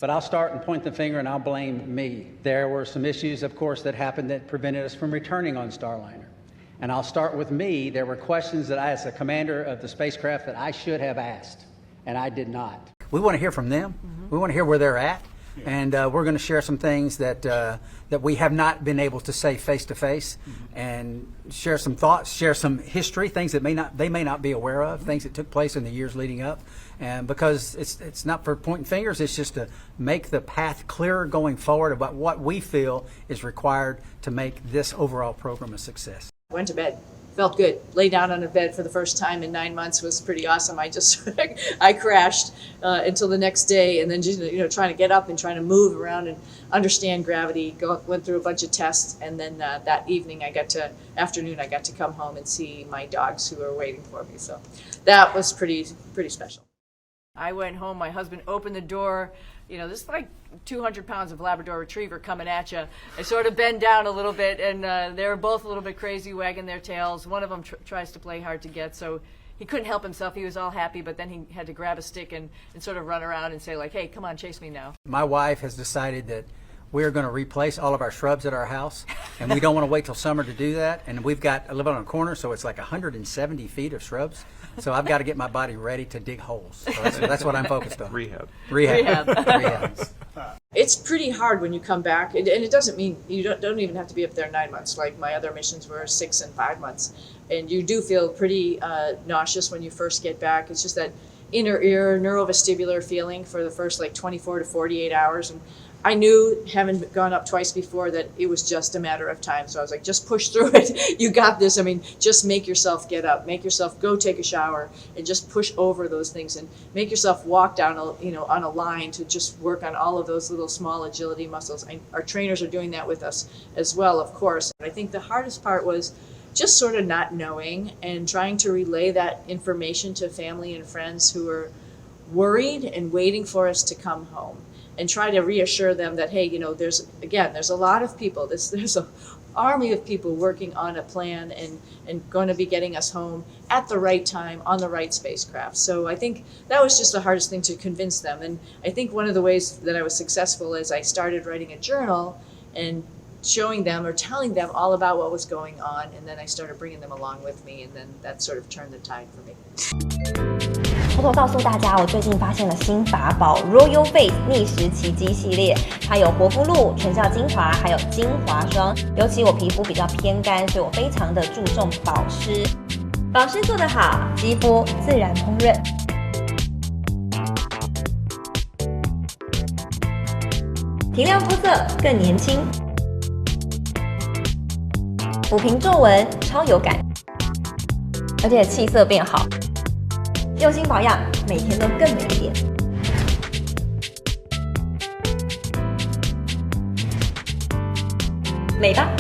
But I'll start and point the finger and I'll blame me. There were some issues, of course, that happened that prevented us from returning on Starliner. And I'll start with me. There were questions that I, as the commander of the spacecraft, that I should have asked, and I did not. We want to hear from them. We want to hear where they're at. And we're going to share some things that that we have not been able to say face to face, and share some thoughts, share some history, things that they may not be aware of, things that took place in the years leading up. And because it's not for pointing fingers, it's just to make the path clearer going forward about what we feel is required to make this overall program a success. Went to bed. Felt good. Lay down on a bed for the first time in 9 months was pretty awesome. I crashed until the next day, and then just, trying to get up and trying to move around and understand gravity. Went through a bunch of tests, and then that evening I got to come home and see my dogs who were waiting for me. So that was pretty special. I went home. My husband opened the door. This is like 200 pounds of Labrador Retriever coming at you. I sort of bend down a little bit, and they're both a little bit crazy, wagging their tails. One of them tries to play hard to get, so he couldn't help himself. He was all happy, but then he had to grab a stick and sort of run around and say, like, hey, come on, chase me now. My wife has decided that we're going to replace all of our shrubs at our house, and we don't want to wait till summer to do that. And I live on a corner, so it's like 170 feet of shrubs. So I've got to get my body ready to dig holes. So that's what I'm focused on. Rehab. It's pretty hard when you come back, and it doesn't mean you don't even have to be up there 9 months. Like my other missions were 6 and 5 months, and you do feel pretty nauseous when you first get back. It's just that inner ear neurovestibular feeling for the first 24 to 48 hours. And I knew, having gone up twice before, that it was just a matter of time. So I was like, just push through it. You got this. I mean, just make yourself get up, make yourself go take a shower, and just push over those things, and make yourself walk down on a line to just work on all of those little small agility muscles. Our trainers are doing that with us as well, of course. I think the hardest part was just sort of not knowing and trying to relay that information to family and friends who are worried and waiting for us to come home, and try to reassure them that, hey, there's a lot of people, there's an army of people working on a plan and going to be getting us home at the right time on the right spacecraft. So I think that was just the hardest thing to convince them. And I think one of the ways that I was successful is I started writing a journal and showing them or telling them all about what was going on, and then I started bringing them along with me, and then that sort of turned the tide for me. 偷偷告诉大家，我最近发现了新法宝 Royal Face 逆时奇迹系列，它有活肤露、全效精华，还有精华霜。尤其我皮肤比较偏干，所以我非常的注重保湿。保湿做得好，肌肤自然烹润。提亮肤色更年轻，抚平皱纹超有感，而且气色变好。用心保养，每天都更美一点。美吧。